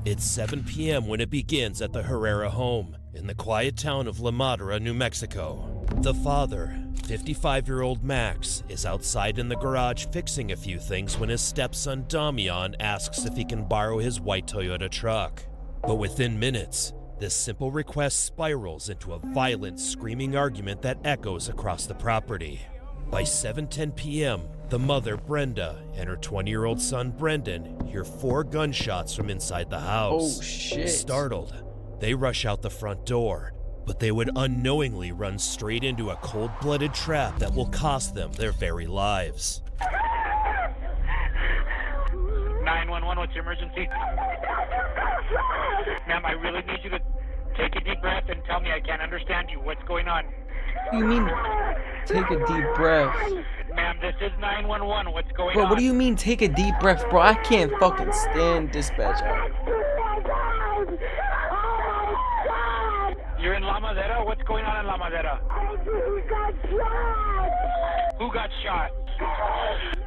It's 7 p.m. when it begins at the Herrera home in the quiet town of La Madera, New Mexico. The father, 55-year-old Max, is outside in the garage fixing a few things when his stepson Damian asks if he can borrow his white Toyota truck. But within minutes, this simple request spirals into a violent, screaming argument that echoes across the property. By 7:10 p.m., the mother, Brenda, and her 20-year-old son, Brendan, hear 4 gunshots from inside the house. Oh, shit. Startled, they rush out the front door, but they would unknowingly run straight into a cold-blooded trap that will cost them their very lives. 911, what's your emergency? Ma'am, I really need you to take a deep breath and tell me. I can't understand you. What's going on? What do you mean, take a deep breath? Ma'am, this is 911. What's going Bro, on? what do you mean take a deep breath, bro? I can't fucking stand dispatch. You're in La Madera? What's going on in La Madera? Who got shot?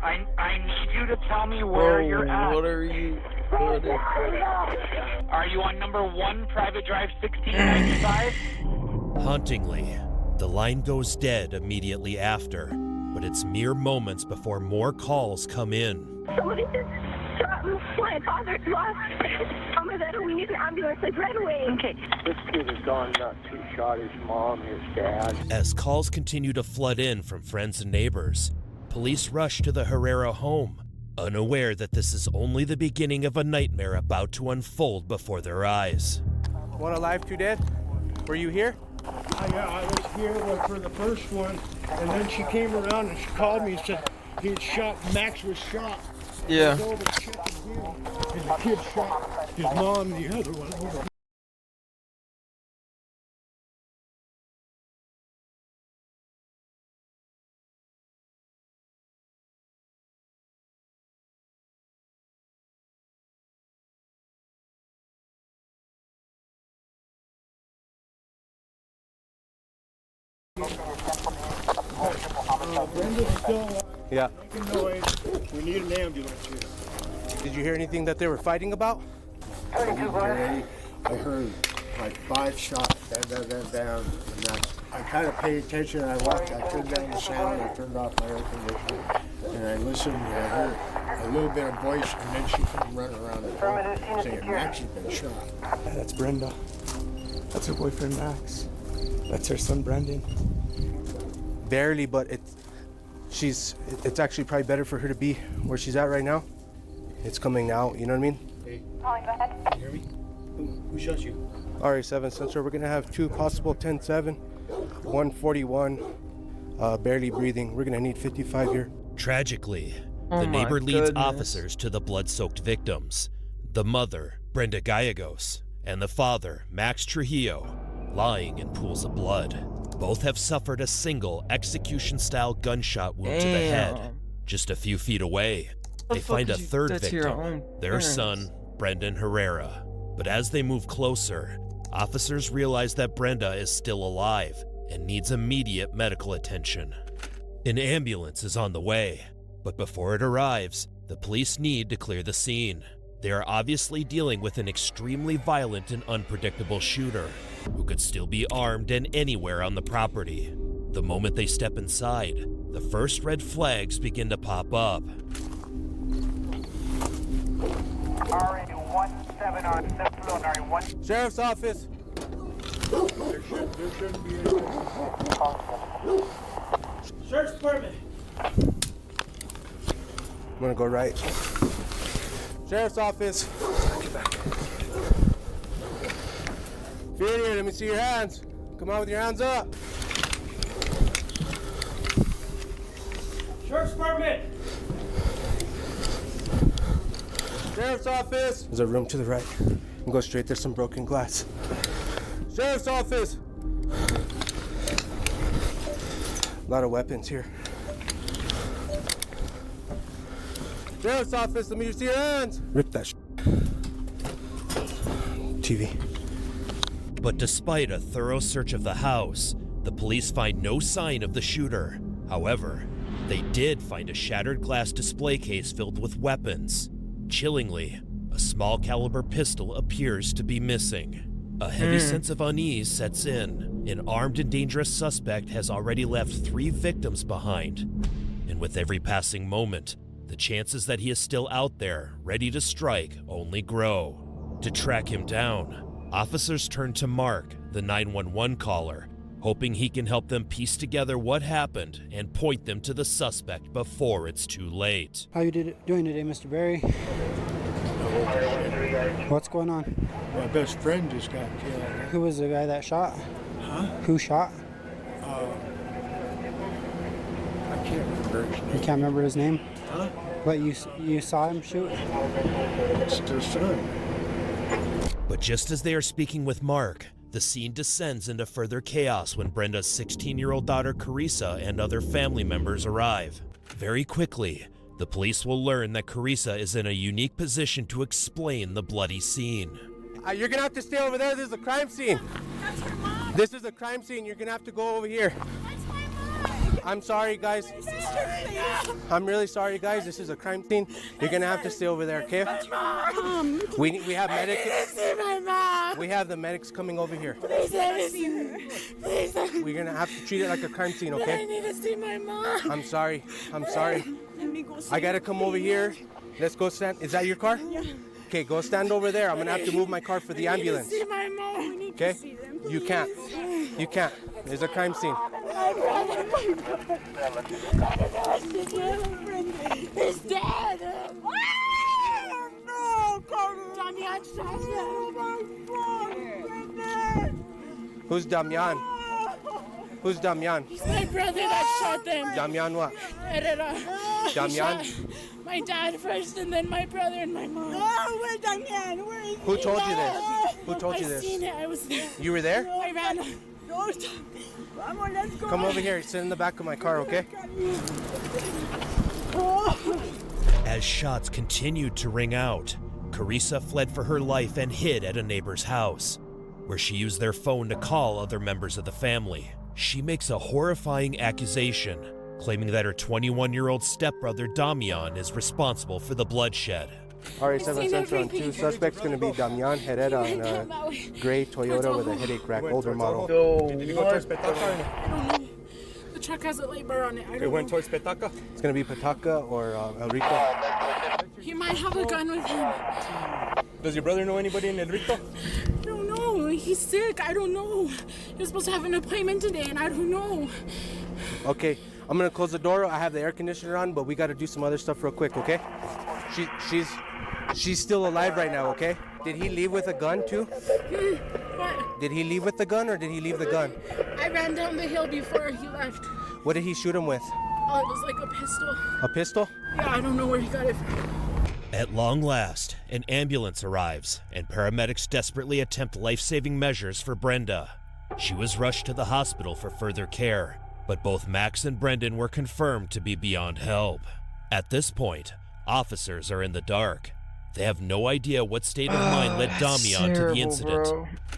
I need you to tell me where you're at. What are you? Are you on number 1 Private Drive 1695? Hauntingly, the line goes dead immediately after, but it's mere moments before more calls come in. Somebody just shot my father's lost. Oh my God, we need an ambulance like right away. Okay. This kid has gone nuts. He shot his mom, his dad. As calls continue to flood in from friends and neighbors, police rush to the Herrera home, unaware that this is only the beginning of a nightmare about to unfold before their eyes. One alive, 2 dead? Were you here? Yeah, I was here for the first one, and then she came around and she called me and said he had shot, Max was shot. Yeah. I was over checking him, and the kid shot his mom, the other one. Brenda's still Yeah. making noise. We need an ambulance here. Did you hear anything that they were fighting about? I heard like 5 shots, bam, bam, bam, bam, and that's, I kind of paid attention. I walked, I turned down the sound, I turned off my air conditioner, and I listened, and I heard a little bit of voice, and then she came running around the block saying Max has been shot. Yeah, that's Brenda. That's her boyfriend, Max. That's her son, Brendan. Barely, but it's actually probably better for her to be where she's at right now. It's coming out, you know what I mean? Hey, Calling, go ahead. you hear me? Who shot you? RA7 sensor, we're gonna have 2 possible 10-7, 141, barely breathing. We're gonna need 55 here. Tragically, Oh the my neighbor leads goodness. officers to the blood-soaked victims, the mother, Brenda Gallegos, and the father, Max Trujillo, lying in pools of blood. Both have suffered a single execution-style gunshot wound to the head. Damn. Just a few feet away, they fuck find a is you- third that's your victim, own their parents. son, Brendan Herrera. But as they move closer, officers realize that Brenda is still alive and needs immediate medical attention. An ambulance is on the way, but before it arrives, the police need to clear the scene. They are obviously dealing with an extremely violent and unpredictable shooter who could still be armed and anywhere on the property. The moment they step inside, the first red flags begin to pop up. RA17 on Cephalon, RA1. Sheriff's office. There shouldn't be anything. Search department. I'm gonna go right. Sheriff's office. Get back. If you're in here, let me see your hands. Come on with your hands up. Sheriff's department. Sheriff's office. There's a room to the right. And go straight. There's some broken glass. Sheriff's office. A lot of weapons here. Sheriff's office. Let me see your hands. Rip that TV. But despite a thorough search of the house, the police find no sign of the shooter. However, they did find a shattered glass display case filled with weapons. Chillingly, a a small caliber pistol appears to be missing. A heavy sense of unease sets in. An armed and dangerous suspect has already left 3 victims behind. And with every passing moment, the chances that he is still out there, ready to strike, only grow. To track him down, officers turn to Mark, the 911 caller, hoping he can help them piece together what happened and point them to the suspect before it's too late. How you doing today, Mr. Barry? What's going on? My best friend just got killed. Who was the guy that shot? Huh? Who shot? I can't remember his name. You can't remember his name? Huh? What, you saw him shoot? It's the son. But just as they are speaking with Mark, the scene descends into further chaos when Brenda's 16-year-old daughter Carissa and other family members arrive. Very quickly, the police will learn that Carissa is in a unique position to explain the bloody scene. You're gonna have to stay over there. This is a crime scene. That's her mom. This is a crime scene. You're gonna have to go over here. That's my mom. I'm sorry, guys. My sister, please. I'm really sorry, guys. This is a crime scene. You're gonna have to stay over there, okay? Mom. We have medics. See my mom. We have the medics coming over here. Please let me see her. Please let me. We're gonna have to treat it like a crime scene, I okay? need to see my mom. I'm sorry. I'm sorry. Let me go see I gotta come over here. Let's go stand. Is that your car? Yeah. Okay, go stand over there. I'm gonna have to move my car for the ambulance. See my mom. We need Okay? to see them. You can't. You can't. There's a crime scene. My brother. He's dead. No, Damian shot him. Who's Damian? Who's Damian? He's my brother that shot them. Damian what? He Damian? shot my dad first, and then my brother and my mom. Oh, where's Damian? Where is he? Who told you this? Who told you I this? seen it. I was there. You were there? I ran. Let's go. Come over here. Sit in the back of my car, okay? As shots continued to ring out, Carissa fled for her life and hid at a neighbor's house, where she used their phone to call other members of the family. She makes a horrifying accusation, claiming that her 21-year-old stepbrother Damian is responsible for the bloodshed. RA7 Central on 2. Suspect's going to be Damian Herrera on a gray Toyota with a headache rack, older model. I don't know. The truck has a labor on it. I don't know. It's going to be Pataca or El Rico. He might have a gun with him. Does your brother know anybody in El Rico? I don't know. He's sick. I don't know. He was supposed to have an appointment today, and I don't know. Okay, I'm going to close the door. I have the air conditioner on, but we got to do some other stuff real quick, okay? She's still alive right now, okay? Did he leave with a gun too? What? Did he leave with the gun or did he leave the gun? I ran down the hill before he left. What did he shoot him with? Oh, it was like a pistol. A pistol? Yeah, I don't know where he got it from. At long last, an ambulance arrives, and paramedics desperately attempt life-saving measures for Brenda. She was rushed to the hospital for further care, but both Max and Brendan were confirmed to be beyond help. At this point, officers are in the dark. They have no idea what state of mind led Damian to the incident,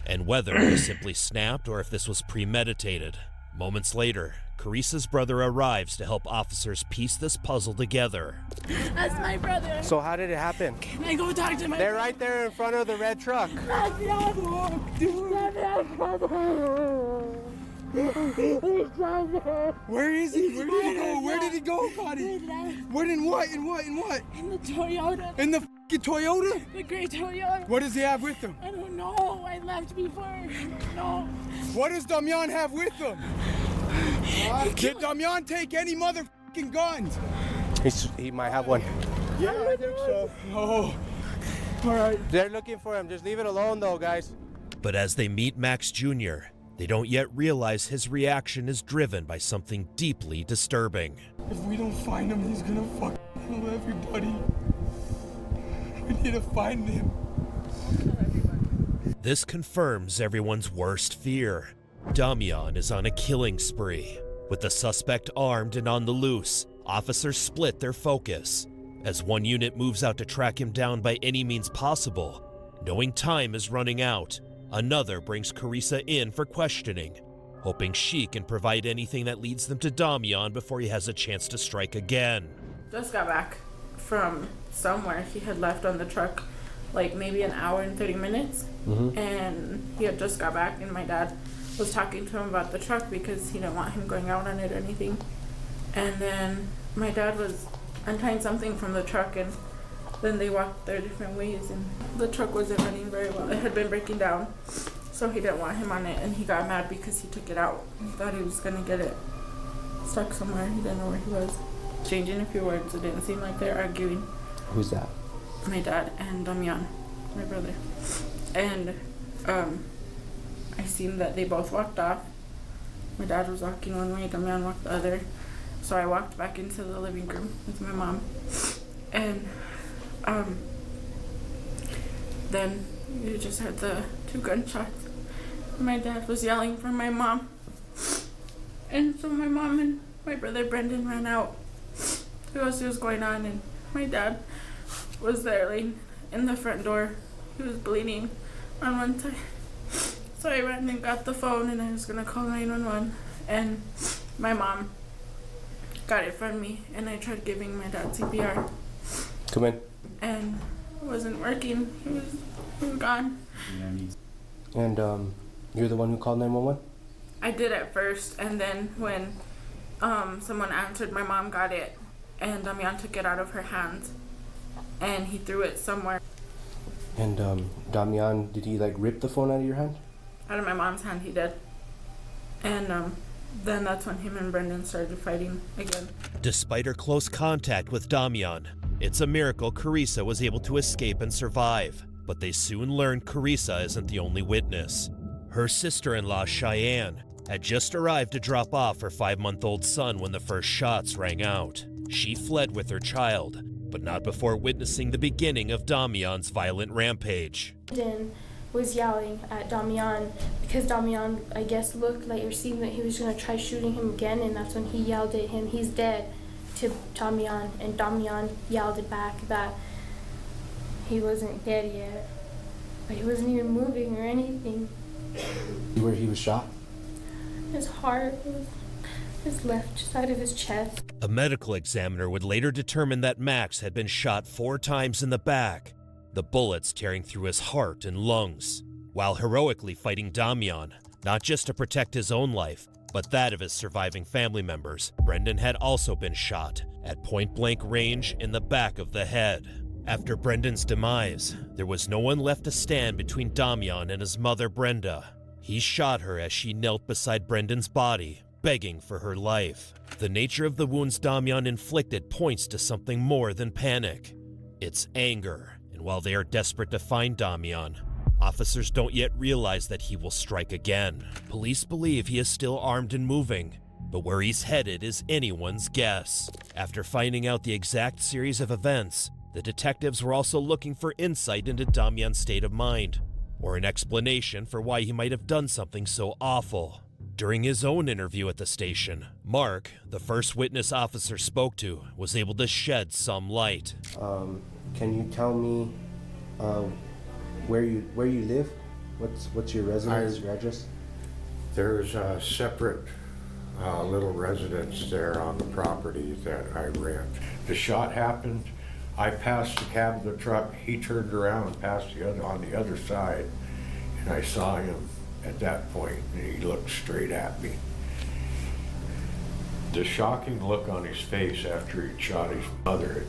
and whether he simply snapped or if this was premeditated. Moments later, Carissa's brother arrives to help officers piece this puzzle together. That's my brother. So how did it happen? Can I go talk to my They're right there in front of the red truck. Where is he? Where did he go? Where did he go, Connie? What in what? In what? In what? In the Toyota. In the f***ing Toyota? The gray Toyota. What does he have with him? I don't know. I left before. No. What does Damian have with him? Did Damian take any motherfucking guns? He might have one. Yeah, I think so. Oh. All right. They're looking for him. Just leave it alone though, guys. But as they meet Max Jr., they don't yet realize his reaction is driven by something deeply disturbing. If we don't find him, he's gonna fucking kill everybody. We need to find him. This confirms everyone's worst fear. Damian is on a killing spree. With the suspect armed and on the loose, officers split their focus. As one unit moves out to track him down by any means possible, knowing time is running out, another brings Carissa in for questioning, hoping she can provide anything that leads them to Damian before he has a chance to strike again. Just got back from somewhere he had left on the truck like maybe an hour and 30 minutes. And he had just got back, and my dad was talking to him about the truck because he didn't want him going out on it or anything. And then my dad was untying something from the truck, and then they walked their different ways, and the truck wasn't running very well. It had been breaking down, so he didn't want him on it, and he got mad because he took it out. He thought he was gonna get it stuck somewhere. He didn't know where he was. Changing a few words. It didn't seem like they're arguing. Who's that? My dad and Damian, my brother. And I seen that they both walked off. My dad was walking one way, Damian walked the other. So I walked back into the living room with my mom. And then you just heard the 2 gunshots. My dad was yelling for my mom. And so my mom and my brother Brendan ran out to go see what's going on, and my dad was there laying in the front door. He was bleeding on one side. So I ran and got the phone, and I was gonna call 911, and my mom got it from me, and I tried giving my dad CPR. Come in. And it wasn't working. He was gone. And you're the one who called 911? I did at first, and then when someone answered, my mom got it, and Damian took it out of her hands, and he threw it somewhere. And Damian, did he like rip the phone out of your hand? Out of my mom's hand, he did. And then that's when him and Brendan started fighting again. Despite her close contact with Damian, it's a miracle Carissa was able to escape and survive. But they soon learned Carissa isn't the only witness. Her sister-in-law, Cheyenne, had just arrived to drop off her 5-month-old son when the first shots rang out. She fled with her child, but not before witnessing the beginning of Damian's violent rampage. Brendan was yelling at Damian because Damian, I guess, looked like or seemed that he was going to try shooting him again, and that's when he yelled at him, "He's dead," to Damian, and Damian yelled it back that he wasn't dead yet, but he wasn't even moving or anything. Where he was shot? His heart, his left side of his chest. A medical examiner would later determine that Max had been shot 4 times in the back, the bullets tearing through his heart and lungs, while heroically fighting Damian, not just to protect his own life, but that of his surviving family members. Brendan had also been shot at point-blank range in the back of the head. After Brendan's demise, there was no one left to stand between Damian and his mother, Brenda. He shot her as she knelt beside Brendan's body, begging for her life. The nature of the wounds Damian inflicted points to something more than panic. It's anger, and while they are desperate to find Damian, officers don't yet realize that he will strike again. Police believe he is still armed and moving, but where he's headed is anyone's guess. After finding out the exact series of events, the detectives were also looking for insight into Damian's state of mind, or an explanation for why he might have done something so awful. During his own interview at the station, Mark, the first witness officer spoke to, was able to shed some light. Can you tell me where you live? What's your residence, your address? There's a separate little residence there on the property that I rent. The shot happened. I passed the cab of the truck. He turned around and passed on the other side, and I saw him at that point, and he looked straight at me. The shocking look on his face after he shot his mother,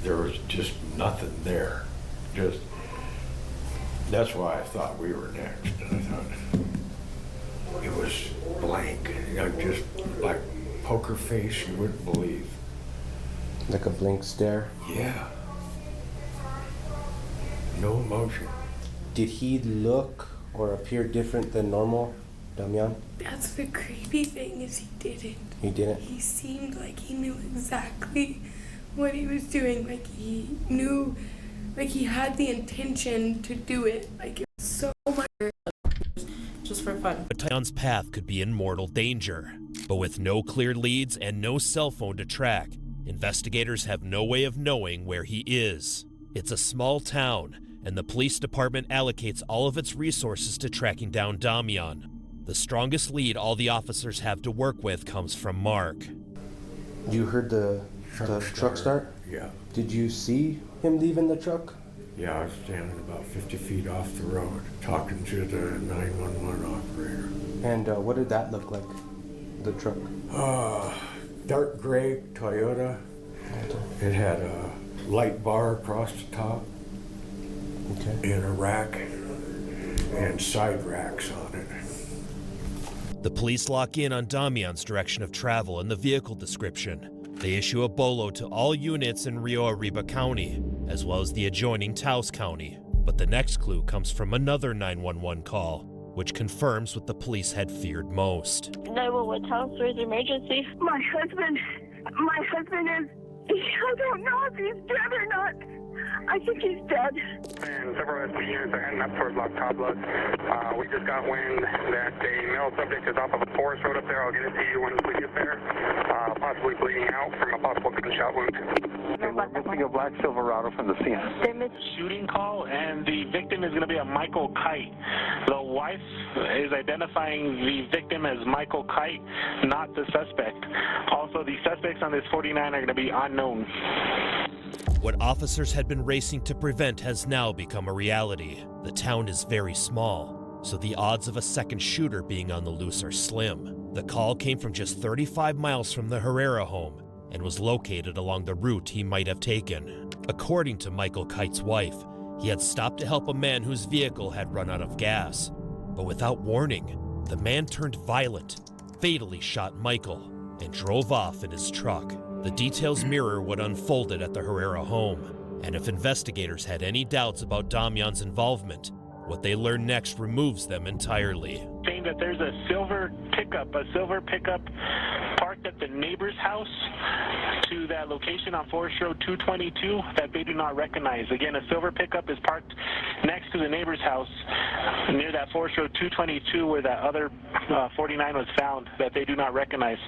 there was just nothing there. That's why I thought we were next. And I thought it was blank, just like poker face you wouldn't believe. Like a blank stare? Yeah. No emotion. Did he look or appear different than normal, Damian? That's the creepy thing, is he didn't. He didn't? He seemed like he knew exactly what he was doing. Like he knew, like he had the intention to do it. Like it was so much. Just for fun. Damian's path could be in mortal danger, but with no clear leads and no cell phone to track, investigators have no way of knowing where he is. It's a small town, and the police department allocates all of its resources to tracking down Damian. The strongest lead all the officers have to work with comes from Mark. You heard the truck start? Yeah. Did you see him leaving the truck? Yeah, I was standing about 50 feet off the road, talking to the 911 operator. And what did that look like, the truck? Dark gray Toyota. It had a light bar across the top. Okay. And a rack and side racks on it. The police lock in on Damian's direction of travel and the vehicle description. They issue a bolo to all units in Rio Arriba County, as well as the adjoining Taos County. But the next clue comes from another 911 call, which confirms what the police had feared most. 911 Taos, where's the emergency? My husband is, I don't know if he's dead or not. I think he's dead. And several SB units are heading up towards Las Tablas. We just got wind that a male subject is off of a forest road up there. I'll get it to you once we get there. Possibly bleeding out from a possible gunshot wound. We're missing a black Silverado from the scene. Shooting call, and the victim is going to be a Michael Kite. The wife is identifying the victim as Michael Kite, not the suspect. Also, the suspects on this 49 are going to be unknown. What officers had been racing to prevent has now become a reality. The town is very small, so the odds of a second shooter being on the loose are slim. The call came from just 35 miles from the Herrera home and was located along the route he might have taken. According to Michael Kite's wife, he had stopped to help a man whose vehicle had run out of gas. But without warning, the man turned violent, fatally shot Michael, and drove off in his truck. The details mirror what unfolded at the Herrera home, and if investigators had any doubts about Damian's involvement, what they learn next removes them entirely. Saying that there's a silver pickup parked at the neighbor's house to that location on Forest Road 222 that they do not recognize. Again, a silver pickup is parked next to the neighbor's house near that Forest Road 222 where that other 49 was found that they do not recognize.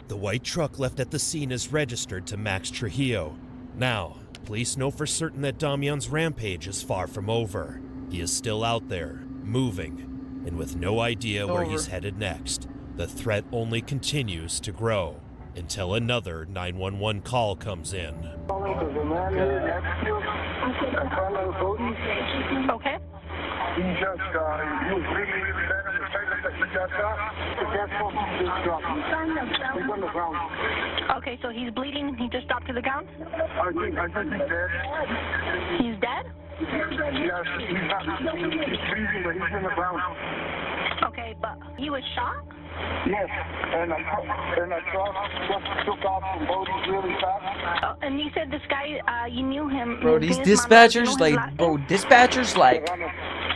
The white truck left at the scene is registered to Max Trujillo. Now, police know for certain that Damian's rampage is far from over. He is still out there, moving, and with no idea where he's headed next. The threat only continues to grow until another 911 call comes in. Okay. He just, he was bleeding really bad on the side that he got shot. He's on the ground. Okay, so he's bleeding and he just dropped to the ground? I think he's dead. He's dead? Yes, he's bleeding, but he's in the ground. Okay, but he was shot? Yes, and a truck just took off from Bodie's really fast. And you said this guy, you knew him. Bro, these dispatchers, like,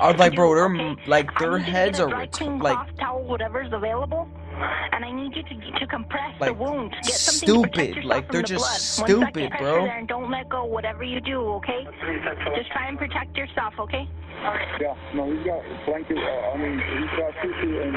are like, bro, they're like, their heads are like, towel, whatever's available, and I need you to compress the wound. Get something to protect stupid, yourself like, from they're the just blood. stupid, bro. There and don't let go, whatever you do, okay? Just try and protect yourself, okay? Yeah, no, he's got blanket, he's got tissue and,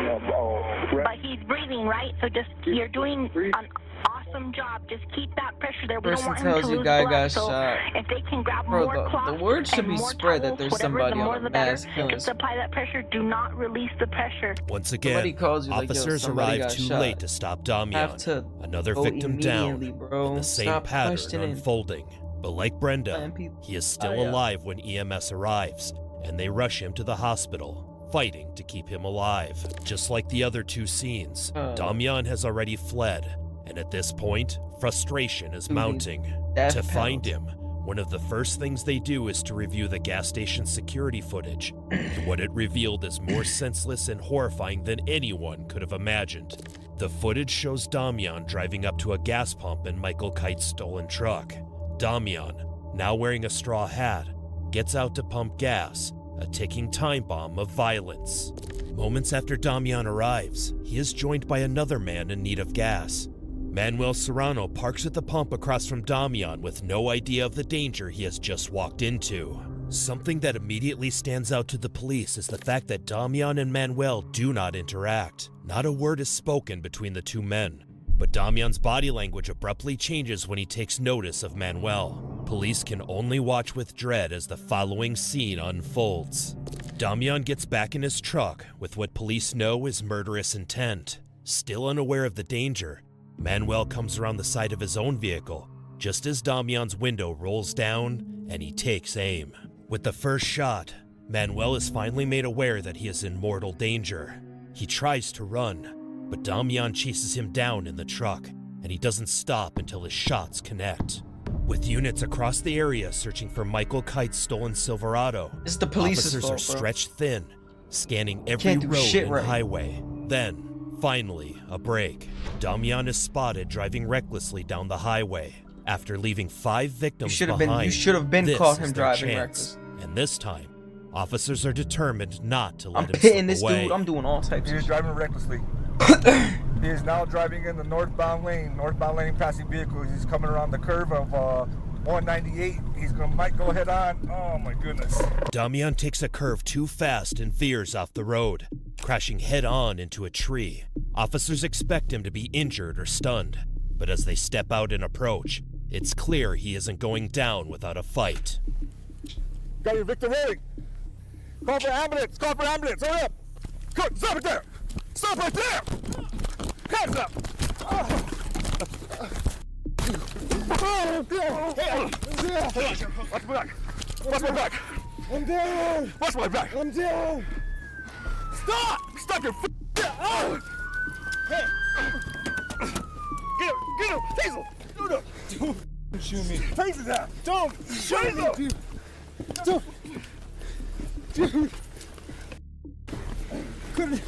but he's breathing, right? So just, you're doing an awesome job. Just keep that pressure there. We don't want him to lose blood. So if they can grab more cloth, the word should be spread that there's somebody on a mass killing. Just apply that pressure. Do not release the pressure. Once again, officers arrive too late to stop Damian. Another victim down, and the same pattern unfolding. But like Brenda, he is still alive when EMS arrives, and they rush him to the hospital, fighting to keep him alive. Just like the other two scenes, Damian has already fled, and at this point, frustration is mounting. To find him, one of the first things they do is to review the gas station security footage, and what it revealed is more senseless and horrifying than anyone could have imagined. The footage shows Damian driving up to a gas pump in Michael Kite's stolen truck. Damian, now wearing a straw hat, gets out to pump gas, a ticking time bomb of violence. Moments after Damian arrives, he is joined by another man in need of gas. Manuel Serrano parks at the pump across from Damian with no idea of the danger he has just walked into. Something that immediately stands out to the police is the fact that Damian and Manuel do not interact. Not a word is spoken between the two men, but Damian's body language abruptly changes when he takes notice of Manuel. Police can only watch with dread as the following scene unfolds. Damian gets back in his truck with what police know is murderous intent. Still unaware of the danger, Manuel comes around the side of his own vehicle just as Damian's window rolls down and he takes aim. With the first shot, Manuel is finally made aware that he is in mortal danger. He tries to run, but Damian chases him down in the truck, and he doesn't stop until his shots connect. With units across the area searching for Michael Kite's stolen Silverado, It's the police's officers fault, are bro. stretched thin, scanning every Can't do road shit and right. highway. Then, finally, a break. Damian is spotted driving recklessly down the highway. After leaving 5 victims You should have behind, been this caught is him their driving chance. reckless. And this time, officers are determined not to let I'm him pitting slip this away. dude. I'm doing all types He of is shit. driving recklessly. He is now driving in the northbound lane passing vehicles. He's coming around the curve of 198. Might go head on. Oh my goodness. Damian takes a curve too fast and veers off the road, crashing head-on into a tree. Officers expect him to be injured or stunned, but as they step out and approach, it's clear he isn't going down without a fight. Got your victim rolling. Call for ambulance. Call for ambulance. Hurry up. Good. Stop it there. Stop right there. Hands up. Watch my back. Watch my back. I'm down. Watch my back. I'm down. Stop. Stop your oh. Hey. Get him. Get him. Hazel. Don't shoot me. Face it down. Don't shoot me, dude. Don't. Dude. Couldn't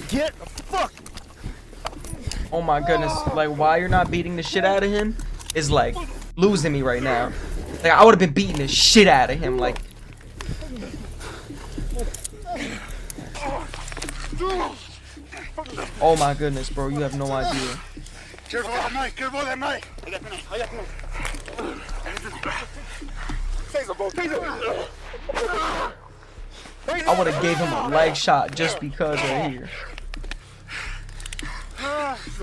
get the fuck. Oh my goodness. Like, why you're not beating the shit out of him is like losing me right now. Like, I would have been beating the shit out of him. Like, oh my goodness, bro. You have no idea. Careful that knife. Careful that knife. I got the knife. I got the knife. Taser, bro. Taser. I would have gave him a leg shot just because right here.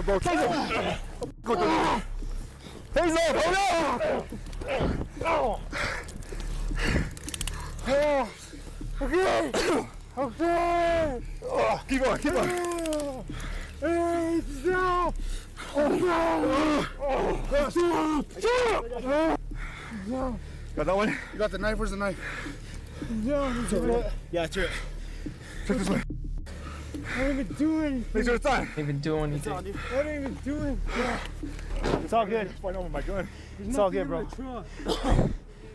Bro, taser. Taser, hold on. Okay. Okay. Keep on, keep on. Hey, stop. Got that one? You got the knife? Where's the knife? Yeah, it's here. Check this way. I didn't even do anything. Make sure it's on. Didn't even do anything. I didn't even do anything. It's all good. Find out with my gun. It's all good, bro.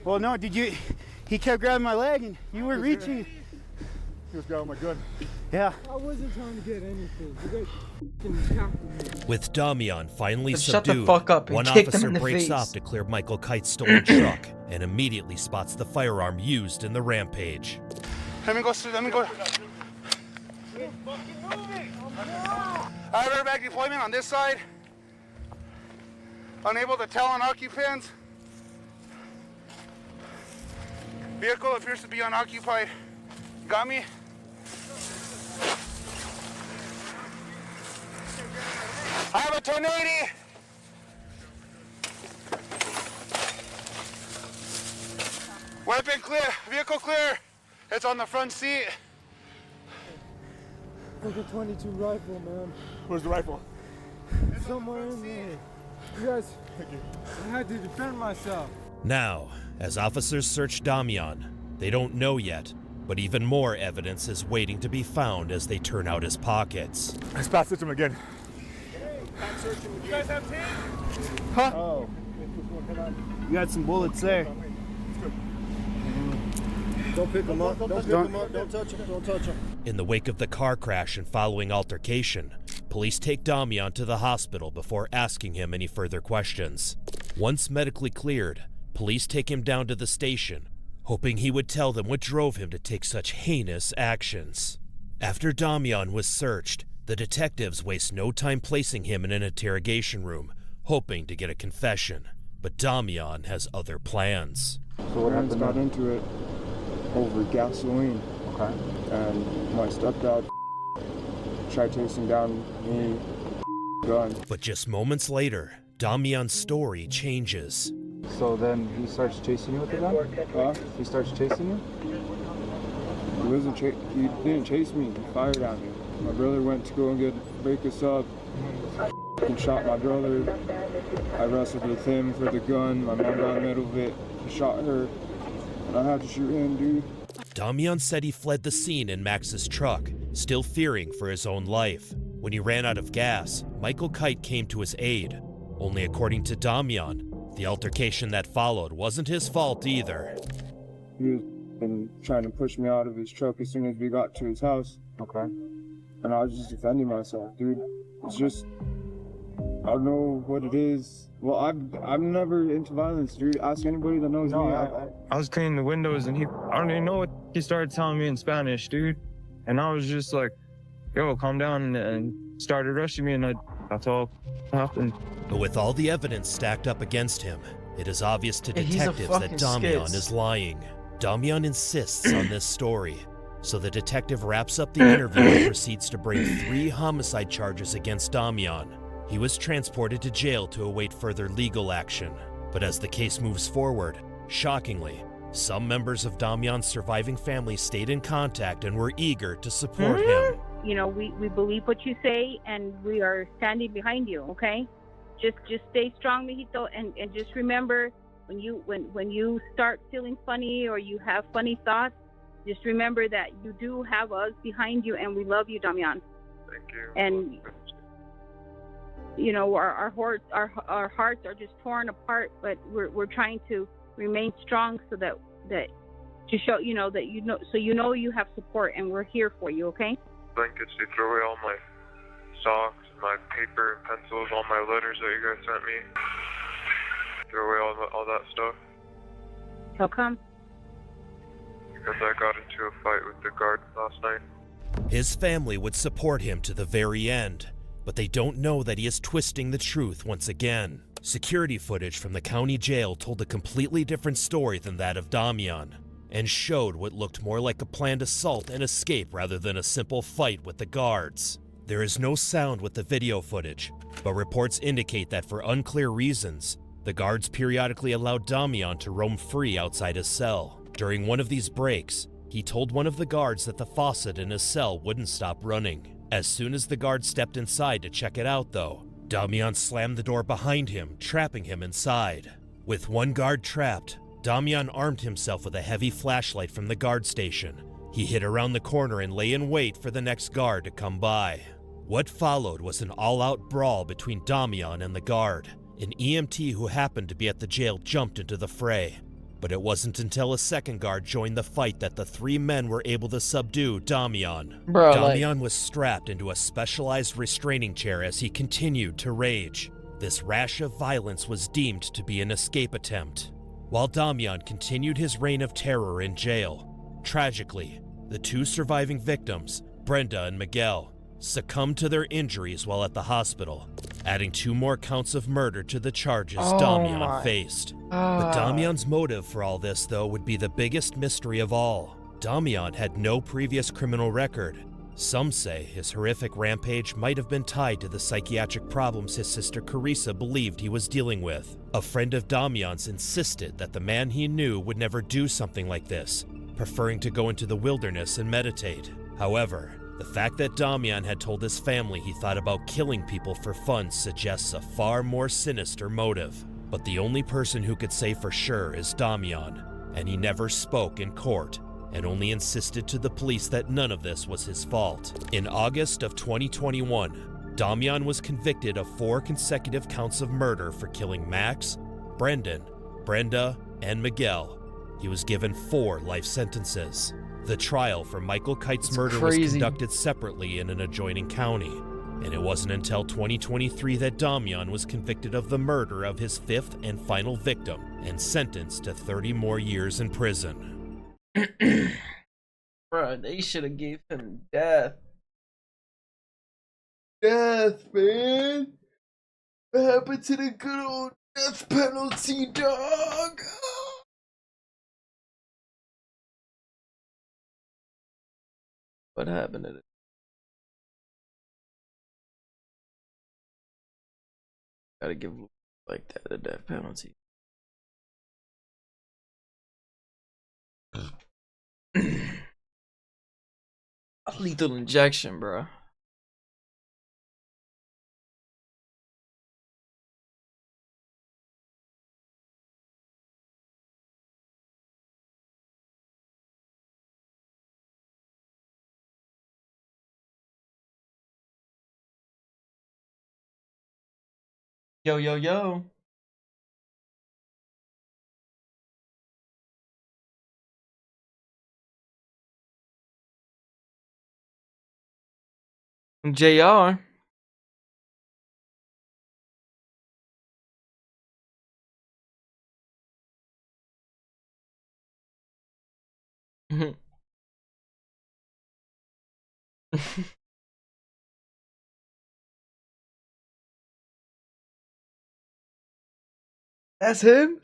Well, no, he kept grabbing my leg and you were reaching. He was grabbing my gun. Yeah. I wasn't trying to get anything. You guys tackled me. With Damian finally Just shut subdued, the fuck up and one kick him officer in the breaks face. off to clear Michael Kite's stolen truck and immediately spots the firearm used in the rampage. Let me go. I have airbag deployment on this side. Unable to tell on occupants. Vehicle appears to be unoccupied. Got me? I have a 1080. Weapon clear. Vehicle clear. It's on the front seat. Like a 22 rifle, man. Where's the rifle? Somewhere in there. You guys, I had to defend myself. Now, as officers search Damian, they don't know yet, but even more evidence is waiting to be found as they turn out his pockets. I spot search him again. You guys have tape? Huh? Oh. You got some bullets there. Don't pick them up. Don't pick them up. Don't touch them. Don't touch them. In the wake of the car crash and following altercation, police take Damian to the hospital before asking him any further questions. Once medically cleared, police take him down to the station, hoping he would tell them what drove him to take such heinous actions. After Damian was searched, the detectives waste no time placing him in an interrogation room, hoping to get a confession. But Damian has other plans. So what happened? Got into it over gasoline. Okay. And my stepdad tried chasing down me, gun. But just moments later, Damian's story changes. So then he starts chasing you with the gun? Huh? He starts chasing you? He didn't chase me. He fired at me. My brother went to go and break us up. He shot my brother. I wrestled with him for the gun. My mom got in the middle of it. He shot her. and I had to shoot him, dude. Damian said he fled the scene in Max's truck, still fearing for his own life. When he ran out of gas, Michael Kite came to his aid. Only according to Damian, the altercation that followed wasn't his fault either. He was been trying to push me out of his truck as soon as we got to his house. Okay. And I was just defending myself, dude. It's just, I don't know what it is. Well, I'm never into violence, dude. Ask anybody that knows me. I was cleaning the windows and I don't even know what he started telling me in Spanish, dude. And I was just like, yo, calm down, and started rushing me, and that's all happened. But with all the evidence stacked up against him, it is obvious to Yeah, he's a detectives that fucking Damian skits. is lying. Damian insists on this story, so the detective wraps up the interview and proceeds to bring 3 homicide charges against Damian. He was transported to jail to await further legal action. But as the case moves forward, shockingly, some members of Damian's surviving family stayed in contact and were eager to support him. You know, we believe what you say, and we are standing behind you, okay? Just stay strong, mijito, and just remember, when you start feeling funny or you have funny thoughts, just remember that you do have us behind you, and we love you, Damian. Thank you. And you know, our hearts are just torn apart, but we're trying to remain strong so that to show so you have support, and we're here for you, okay? Blankets, they throw away all my socks, my paper, pencils, all my letters that you guys sent me. Throw away all that stuff. How come? Because I got into a fight with the guard last night. His family would support him to the very end, but they don't know that he is twisting the truth once again. Security footage from the county jail told a completely different story than that of Damian, and showed what looked more like a planned assault and escape rather than a simple fight with the guards. There is no sound with the video footage, but reports indicate that for unclear reasons, the guards periodically allowed Damian to roam free outside his cell. During one of these breaks, he told one of the guards that the faucet in his cell wouldn't stop running. As soon as the guard stepped inside to check it out, though, Damian slammed the door behind him, trapping him inside. With one guard trapped, Damian armed himself with a heavy flashlight from the guard station. He hid around the corner and lay in wait for the next guard to come by. What followed was an all-out brawl between Damian and the guard. An EMT who happened to be at the jail jumped into the fray. But it wasn't until a second guard joined the fight that the 3 men were able to subdue Damian. Damian was strapped into a specialized restraining chair as he continued to rage. This rash of violence was deemed to be an escape attempt. While Damian continued his reign of terror in jail, tragically, the 2 surviving victims, Brenda and Miguel, succumbed to their injuries while at the hospital, adding 2 more counts of murder to the charges Damian faced. But Damian's motive for all this, though, would be the biggest mystery of all. Damian had no previous criminal record. Some say his horrific rampage might have been tied to the psychiatric problems his sister Carissa believed he was dealing with. A friend of Damian's insisted that the man he knew would never do something like this, preferring to go into the wilderness and meditate. However, the fact that Damian had told his family he thought about killing people for fun suggests a far more sinister motive. But the only person who could say for sure is Damian, and he never spoke in court, and only insisted to the police that none of this was his fault. In August of 2021, Damian was convicted of 4 consecutive counts of murder for killing Max, Brendan, Brenda, and Miguel. He was given 4 life sentences. The trial for Michael Kite's murder was conducted separately in an adjoining county, and it wasn't until 2023 that Damian was convicted of the murder of his 5th and final victim and sentenced to 30 more years in prison. Bruh, they should have gave him death. Death, man. What happened to the good old death penalty, dog? What happened to it? Gotta give like that a death penalty. A lethal injection, bro. Yo, yo, yo. JR. That's him?